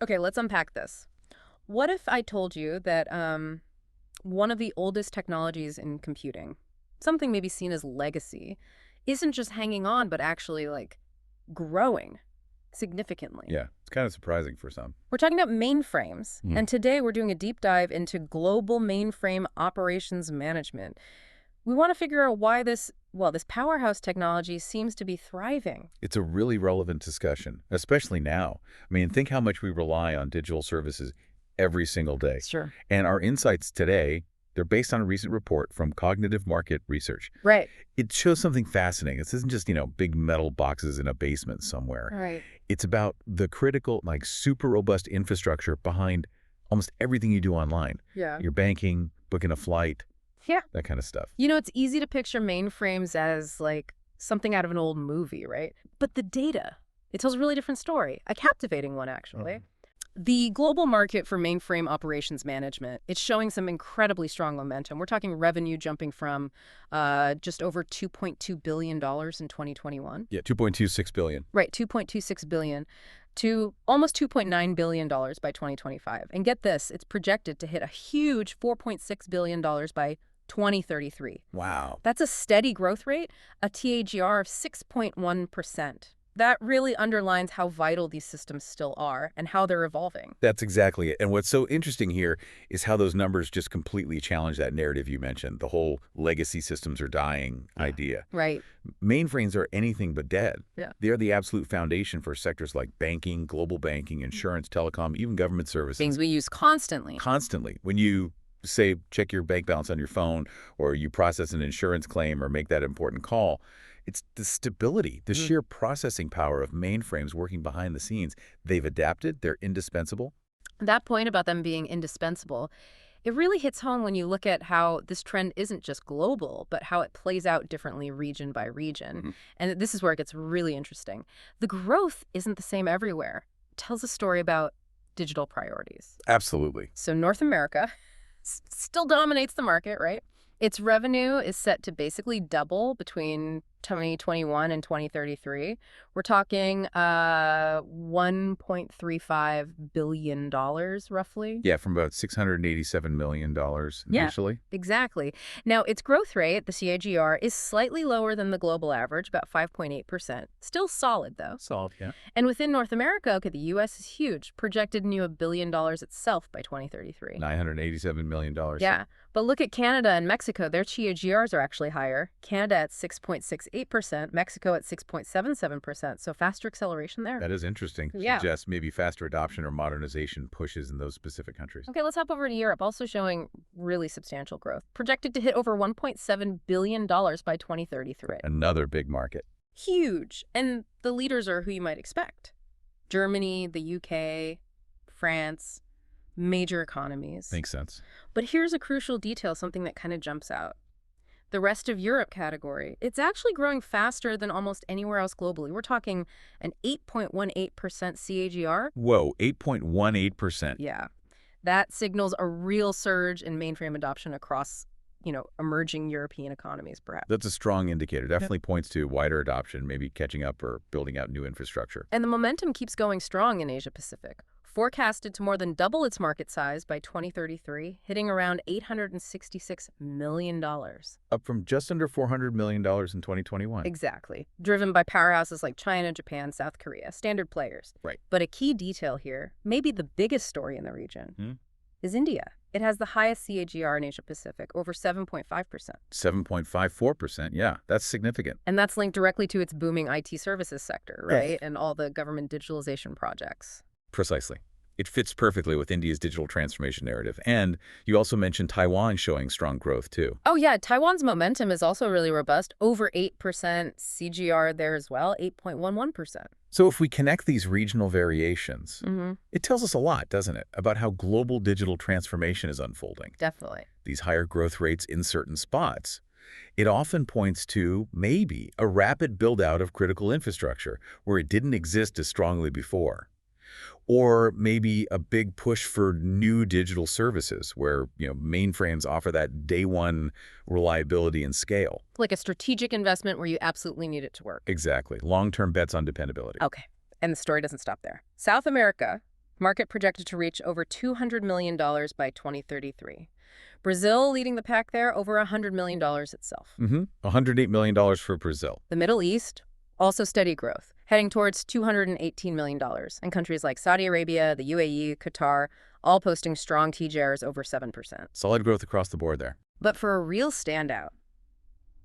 Okay, let's unpack this. What if I told you that one of the oldest technologies in computing, something maybe seen as legacy, isn't just hanging on, but actually, like, growing significantly? Yeah, it's kind of surprising for some. We're talking about mainframes, Mhm. and today we're doing a deep dive into global mainframe operations management. We want to figure out why this powerhouse technology seems to be thriving. It's a really relevant discussion, especially now. I mean, think how much we rely on digital services every single day. Sure. And our insights today, they're based on a recent report from Cognitive Market Research. Right. It shows something fascinating. This isn't just, big metal boxes in a basement somewhere. Right. It's about the critical, like super robust infrastructure behind almost everything you do online. Yeah. Your banking, booking a flight, Yeah. that kind of stuff. You know, it's easy to picture mainframes as like something out of an old movie, right? But the data, it tells a really different story, a captivating one, actually. The global market for mainframe operations management, it's showing some incredibly strong momentum. We're talking revenue jumping from just over $2.2 billion in 2021. Yeah, 2.26 billion. Right, $2.26 billion to almost $2.9 billion by 2025. And get this, it's projected to hit a huge $4.6 billion by 2033. Wow. That's a steady growth rate, a TAGR of 6.1%. That really underlines how vital these systems still are and how they're evolving. That's exactly it. And what's so interesting here is how those numbers just completely challenge that narrative you mentioned, the whole legacy systems are dying idea. Right. Mainframes are anything but dead. Yeah. They're the absolute foundation for sectors like banking, global banking, insurance, telecom, even government services. Things we use constantly. Constantly. When you, say, check your bank balance on your phone, or you process an insurance claim or make that important call, it's the stability, the sheer processing power of mainframes working behind the scenes. They've adapted. They're indispensable. That point about them being indispensable, it really hits home when you look at how this trend isn't just global, but how it plays out differently region by region. And this is where it gets really interesting. The growth isn't the same everywhere. It tells a story about digital priorities. Absolutely. So North America still dominates the market, right? Its revenue is set to basically double between 2021 and 2033. We're talking $1.35 billion roughly. Yeah, from about $687 million Yeah. initially. Exactly. Now, its growth rate, the CAGR, is slightly lower than the global average, about 5.8%. Still solid, though. Solid, yeah. And within North America, okay, the U.S. is huge, projected near $1 billion itself by 2033. $987 million. Yeah. But look at Canada and Mexico. Their CAGRs are actually higher. Canada at 6.68%, Mexico at 6.77%. So faster acceleration there. That is interesting. Yeah. Suggests maybe faster adoption or modernization pushes in those specific countries. Okay, let's hop over to Europe, also showing really substantial growth. Projected to hit over $1.7 billion by 2033. Another big market. Huge. And the leaders are who you might expect. Germany, the UK, France, major economies. Makes sense. But here's a crucial detail, something that kind of jumps out. The rest of Europe category, it's actually growing faster than almost anywhere else globally. We're talking an 8.18% CAGR. Whoa, 8.18%. Yeah. That signals a real surge in mainframe adoption across, emerging European economies, perhaps. That's a strong indicator. Definitely points to wider adoption, maybe catching up or building out new infrastructure. And the momentum keeps going strong in Asia Pacific. Forecasted to more than double its market size by 2033, hitting around $866 million. Up from just under $400 million in 2021. Exactly. Driven by powerhouses like China, Japan, South Korea, standard players. Right. But a key detail here, maybe the biggest story in the region, is India. It has the highest CAGR in Asia Pacific, over 7.5%. 7.54%, yeah, that's significant. And that's linked directly to its booming IT services sector, right? And all the government digitalization projects. Precisely. It fits perfectly with India's digital transformation narrative. And you also mentioned Taiwan showing strong growth, too. Oh, yeah. Taiwan's momentum is also really robust. Over 8% CGR there as well, 8.11%. So if we connect these regional variations, it tells us a lot, doesn't it, about how global digital transformation is unfolding. Definitely. These higher growth rates in certain spots. It often points to, maybe, a rapid build-out of critical infrastructure where it didn't exist as strongly before. Or maybe a big push for new digital services where, mainframes offer that day one reliability and scale. Like a strategic investment where you absolutely need it to work. Exactly. Long-term bets on dependability. Okay. And the story doesn't stop there. South America, Market projected to reach over $200 million by 2033. Brazil leading the pack there, over $100 million itself. $108 million for Brazil. The Middle East, also steady growth, heading towards $218 million. And countries like Saudi Arabia, the UAE, Qatar, all posting strong TGRs over 7%. Solid growth across the board there. But for a real standout,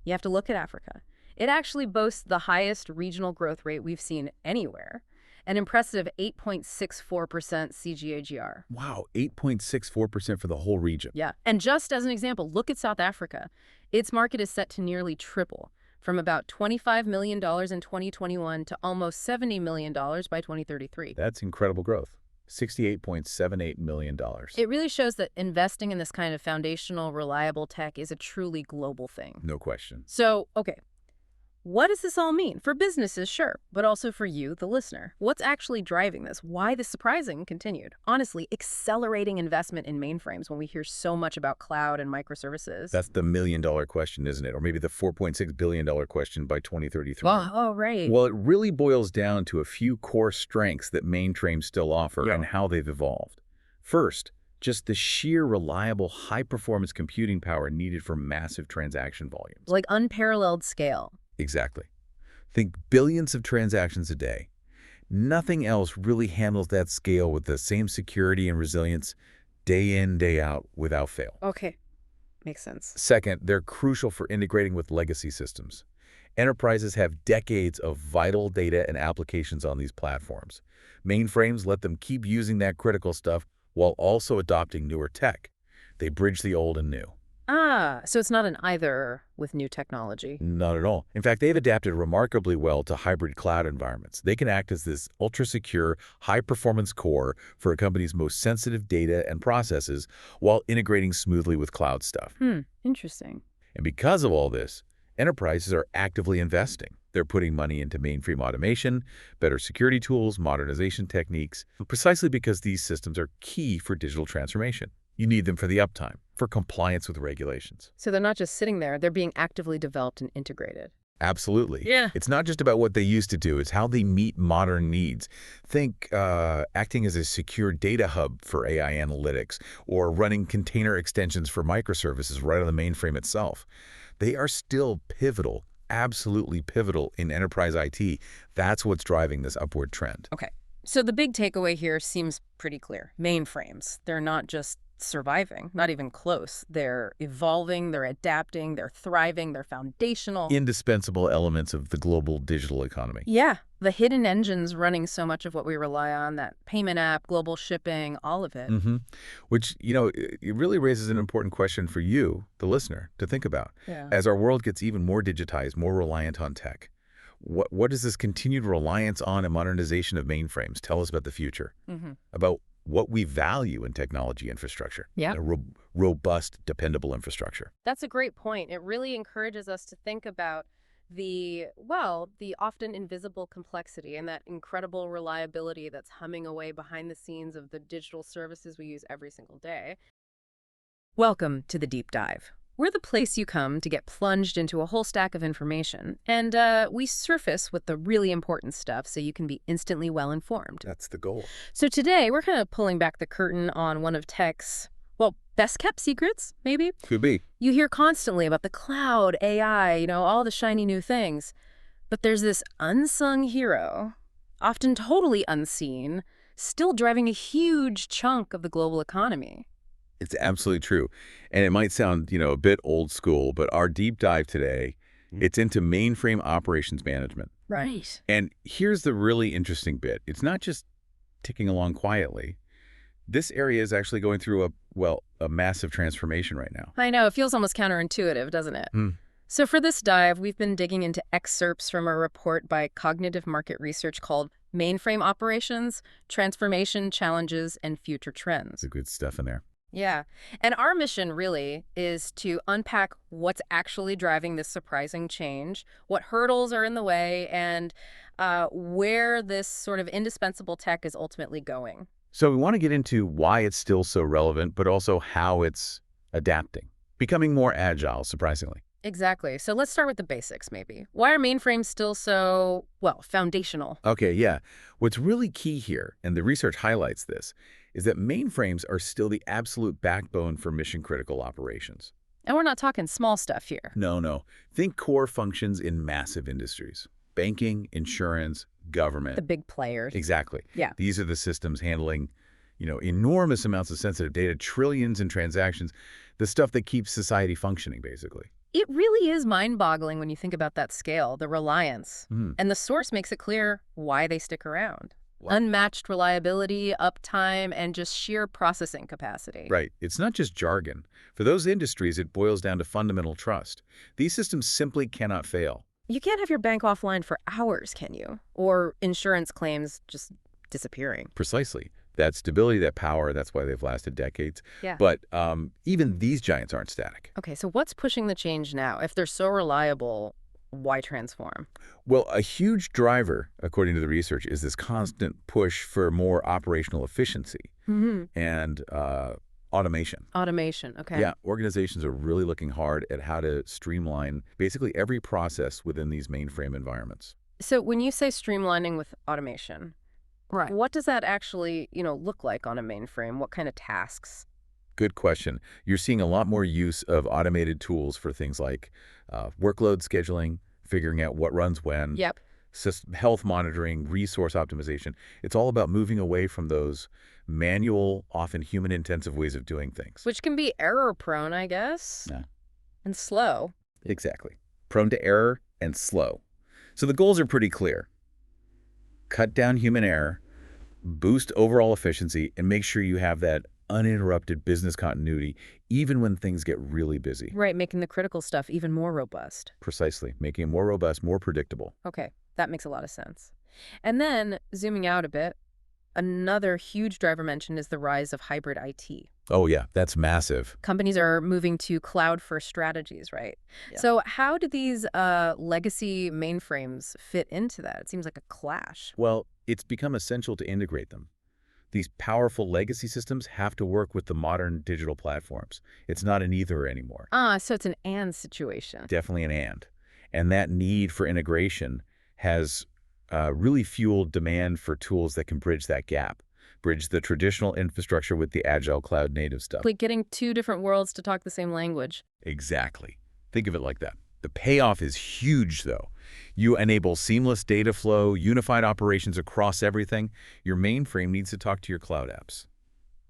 you have to look at Africa. It actually boasts the highest regional growth rate we've seen anywhere, an impressive 8.64% CAGR. Wow, 8.64% for the whole region. Yeah. And just as an example, look at South Africa. Its market is set to nearly triple, from about $25 million in 2021 to almost $70 million by 2033. That's incredible growth. $68.78 million. It really shows that investing in this kind of foundational, reliable tech is a truly global thing. No question. So, okay, what does this all mean? For businesses, sure, but also for you, the listener. What's actually driving this? Why this surprising continued? Honestly, accelerating investment in mainframes when we hear so much about cloud and microservices. That's the million-dollar question, isn't it? Or maybe the $4.6 billion question by 2033. Oh, right. Well, it really boils down to a few core strengths that mainframes still offer and how they've evolved. First, just the sheer reliable high-performance computing power needed for massive transaction volumes. Like unparalleled scale. Exactly. Think billions of transactions a day. Nothing else really handles that scale with the same security and resilience day in, day out, without fail. Okay. Makes sense. Second, they're crucial for integrating with legacy systems. Enterprises have decades of vital data and applications on these platforms. Mainframes let them keep using that critical stuff while also adopting newer tech. They bridge the old and new. So it's not an either with new technology. Not at all. In fact, they've adapted remarkably well to hybrid cloud environments. They can act as this ultra-secure, high-performance core for a company's most sensitive data and processes while integrating smoothly with cloud stuff. Interesting. And because of all this, enterprises are actively investing. They're putting money into mainframe automation, better security tools, modernization techniques, precisely because these systems are key for digital transformation. You need them for the uptime, for compliance with regulations. So they're not just sitting there, they're being actively developed and integrated. Absolutely. Yeah. It's not just about what they used to do, it's how they meet modern needs. Think acting as a secure data hub for AI analytics or running container extensions for microservices right on the mainframe itself. They are still pivotal, absolutely pivotal in enterprise IT. That's what's driving this upward trend. Okay. So the big takeaway here seems pretty clear. Mainframes, they're not just surviving, not even close. They're evolving, they're adapting, they're thriving, they're foundational. Indispensable elements of the global digital economy. Yeah, the hidden engines running so much of what we rely on, that payment app, global shipping, all of it. Which, it really raises an important question for you, the listener, to think about. Yeah. As our world gets even more digitized, more reliant on tech, what does this continued reliance on and modernization of mainframes tell us about the future? About what we value in technology infrastructure. Yeah. A robust, dependable infrastructure. That's a great point. It really encourages us to think about the often invisible complexity and that incredible reliability that's humming away behind the scenes of the digital services we use every single day. Welcome to The Deep Dive. We're the place you come to get plunged into a whole stack of information, and we surface with the really important stuff so you can be instantly well-informed. That's the goal. So today, we're kind of pulling back the curtain on one of tech's, best-kept secrets, maybe? Could be. You hear constantly about the cloud, AI, all the shiny new things. But there's this unsung hero, often totally unseen, still driving a huge chunk of the global economy. It's absolutely true. And it might sound, a bit old school, but our deep dive today, it's into mainframe operations management. Right. And here's the really interesting bit. It's not just ticking along quietly. This area is actually going through a massive transformation right now. I know. It feels almost counterintuitive, doesn't it? So for this dive, we've been digging into excerpts from a report by Cognitive Market Research called Mainframe Operations, Transformation, Challenges, and Future Trends. There's good stuff in there. Yeah. And our mission really is to unpack what's actually driving this surprising change, what hurdles are in the way, and where this sort of indispensable tech is ultimately going. So we want to get into why it's still so relevant, but also how it's adapting, becoming more agile, surprisingly. Exactly. So let's start with the basics, maybe. Why are mainframes still so, well, foundational? Okay, yeah. What's really key here, and the research highlights this, is that mainframes are still the absolute backbone for mission-critical operations. And we're not talking small stuff here. No, no. Think core functions in massive industries. Banking, insurance, The government. big players. Exactly. Yeah. These are the systems handling, enormous amounts of sensitive data, trillions in transactions, the stuff that keeps society functioning, basically. It really is mind-boggling when you think about that scale, the reliance. Hmm. And the source makes it clear why they stick around. Wow. Unmatched reliability, uptime, and just sheer processing capacity. Right. It's not just jargon. For those industries, it boils down to fundamental trust. These systems simply cannot fail. You can't have your bank offline for hours, can you? Or insurance claims just disappearing. Precisely. That stability, that power, that's why they've lasted decades. Yeah. But even these giants aren't static. Okay, so what's pushing the change now? If they're so reliable, why transform? Well, a huge driver, according to the research, is this constant push for more operational efficiency and automation. Automation, okay. Yeah, organizations are really looking hard at how to streamline basically every process within these mainframe environments. So when you say streamlining with automation, Right. what does that actually, look like on a mainframe? What kind of tasks? Good question. You're seeing a lot more use of automated tools for things like workload scheduling, figuring out what runs when, Yep. health monitoring, resource optimization. It's all about moving away from those manual, often human-intensive ways of doing things. Which can be error-prone, I guess. Yeah. And slow. Exactly. Prone to error and slow. So the goals are pretty clear. Cut down human error, boost overall efficiency, and make sure you have that uninterrupted business continuity even when things get really busy. Right, making the critical stuff even more robust. Precisely. Making it more robust, more predictable. Okay, that makes a lot of sense. And then, zooming out a bit, another huge driver mentioned is the rise of hybrid IT. Oh, yeah, that's massive. Companies are moving to cloud-first strategies, right? Yeah. So how do these legacy mainframes fit into that? It seems like a clash. Well, it's become essential to integrate them. These powerful legacy systems have to work with the modern digital platforms. It's not an either anymore. So it's an and situation. Definitely an and. And that need for integration has really fueled demand for tools that can bridge that gap, bridge the traditional infrastructure with the agile cloud-native stuff. Like getting two different worlds to talk the same language. Exactly. Think of it like that. The payoff is huge, though. You enable seamless data flow, unified operations across everything. Your mainframe needs to talk to your cloud apps.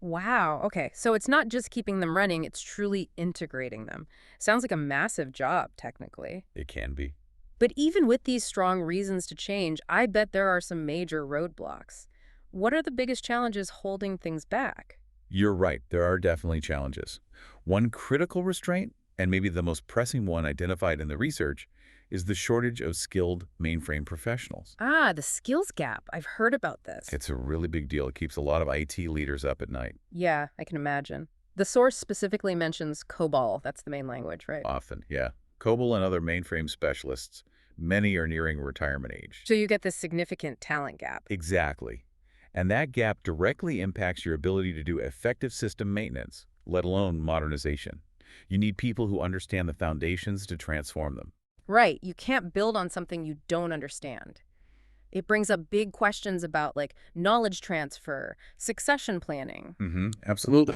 Wow, okay. So it's not just keeping them running, it's truly integrating them. Sounds like a massive job, technically. It can be. But even with these strong reasons to change, I bet there are some major roadblocks. What are the biggest challenges holding things back? You're right. There are definitely challenges. One critical restraint, and maybe the most pressing one identified in the research, is the shortage of skilled mainframe professionals. The skills gap. I've heard about this. It's a really big deal. It keeps a lot of IT leaders up at night. Yeah, I can imagine. The source specifically mentions COBOL. That's the main language, right? Often, yeah. COBOL and other mainframe specialists, many are nearing retirement age. So you get this significant talent gap. Exactly. And that gap directly impacts your ability to do effective system maintenance, let alone modernization. You need people who understand the foundations to transform them. Right. You can't build on something you don't understand. It brings up big questions about, like, knowledge transfer, succession planning. Absolutely.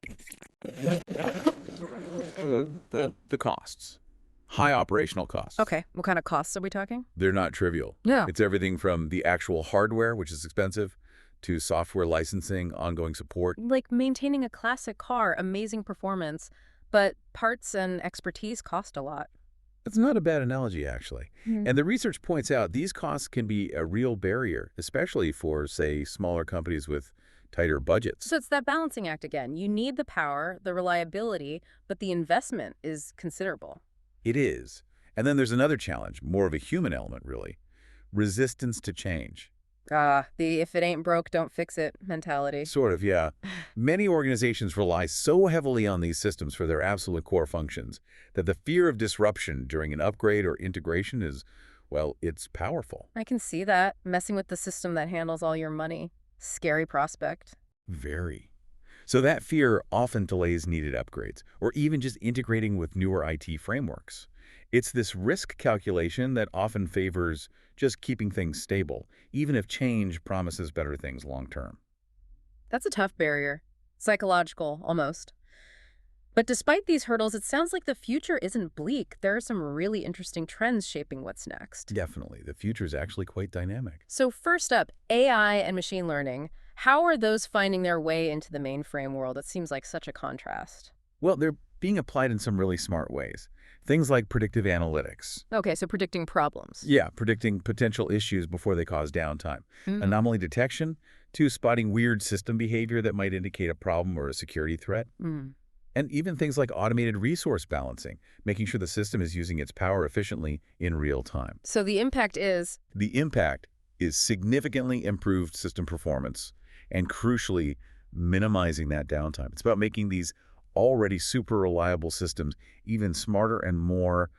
The costs. High operational costs. Okay. What kind of costs are we talking? They're not trivial. Yeah. It's everything from the actual hardware, which is expensive, to software licensing, ongoing support. Like maintaining a classic car, amazing performance, but parts and expertise cost a lot. That's not a bad analogy, actually. And the research points out these costs can be a real barrier, especially for, say, smaller companies with tighter budgets. So it's that balancing act again. You need the power, the reliability, but the investment is considerable. It is. And then there's another challenge, more of a human element, really. Resistance to change. The if it ain't broke, don't fix it mentality. Sort of, yeah. Many organizations rely so heavily on these systems for their absolute core functions that the fear of disruption during an upgrade or integration is, well, it's powerful. I can see that. Messing with the system that handles all your money. Scary prospect. Very. So that fear often delays needed upgrades, or even just integrating with newer IT frameworks. It's this risk calculation that often favors just keeping things stable, even if change promises better things long term. That's a tough barrier. Psychological, almost. But despite these hurdles, it sounds like the future isn't bleak. There are some really interesting trends shaping what's next. Definitely, the future is actually quite dynamic. So first up, AI and machine learning. How are those finding their way into the mainframe world? It seems like such a contrast. Well, they're being applied in some really smart ways. Things like predictive analytics. Okay, so predicting problems. Yeah, predicting potential issues before they cause downtime. Mm. Anomaly detection, to spotting weird system behavior that might indicate a problem or a security threat. Mm. And even things like automated resource balancing, making sure the system is using its power efficiently in real time. So the impact is, The impact is significantly improved system performance and, crucially, minimizing that downtime. It's about making these already super reliable systems even smarter and more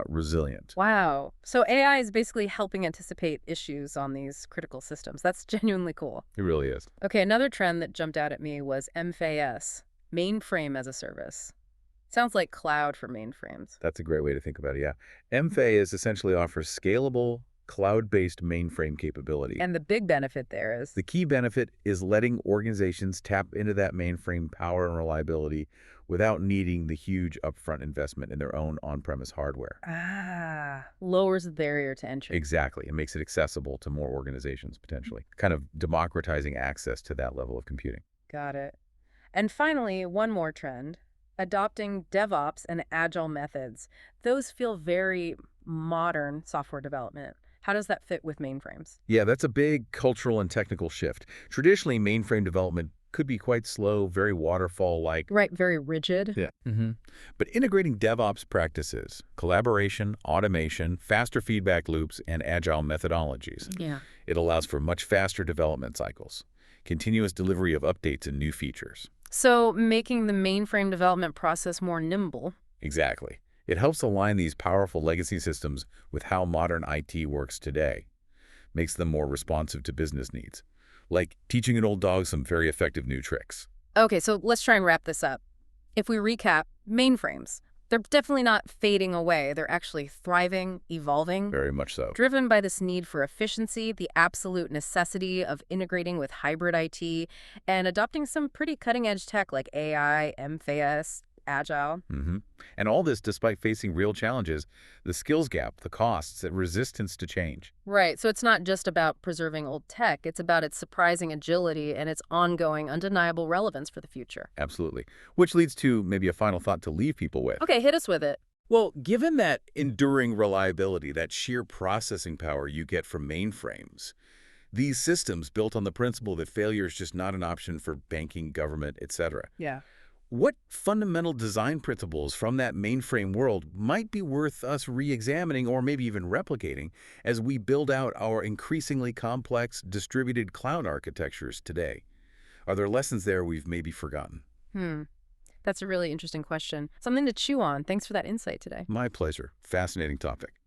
resilient. wow. So AI is basically helping anticipate issues on these critical systems. That's genuinely cool. It really is. Okay, another trend that jumped out at me was MFAS, mainframe as a service. Sounds like cloud for mainframes. That's a great way to think about it, yeah. MFAS essentially offers scalable, cloud-based mainframe capability. And the big benefit there is, The key benefit is letting organizations tap into that mainframe power and reliability without needing the huge upfront investment in their own on-premise hardware. lowers the barrier to entry. Exactly. It makes it accessible to more organizations, potentially, kind of democratizing access to that level of computing. Got it. And finally, one more trend, adopting DevOps and agile methods. Those feel very modern software development. How does that fit with mainframes? Yeah, that's a big cultural and technical shift. Traditionally, mainframe development could be quite slow, very waterfall-like. Right, very rigid. Yeah. But integrating DevOps practices, collaboration, automation, faster feedback loops, and agile methodologies, Yeah. it allows for much faster development cycles, continuous delivery of updates and new features. So making the mainframe development process more nimble. Exactly. It helps align these powerful legacy systems with how modern IT works today, makes them more responsive to business needs, like teaching an old dog some very effective new tricks. Okay, so let's try and wrap this up. If we recap, mainframes, they're definitely not fading away. They're actually thriving, evolving, Very much so. driven by this need for efficiency, the absolute necessity of integrating with hybrid IT, and adopting some pretty cutting-edge tech like AI, MFAS, Agile. And all this despite facing real challenges, the skills gap, the costs, and resistance to change. Right, so it's not just about preserving old tech, it's about its surprising agility and its ongoing, undeniable relevance for the future. Absolutely. Which leads to maybe a final thought to leave people with. Okay, hit us with it. Well, given that enduring reliability, that sheer processing power you get from mainframes, these systems built on the principle that failure is just not an option for banking, government, etc. Yeah. What fundamental design principles from that mainframe world might be worth us re-examining or maybe even replicating as we build out our increasingly complex distributed cloud architectures today? Are there lessons there we've maybe forgotten? That's a really interesting question. Something to chew on. Thanks for that insight today. My pleasure. Fascinating topic.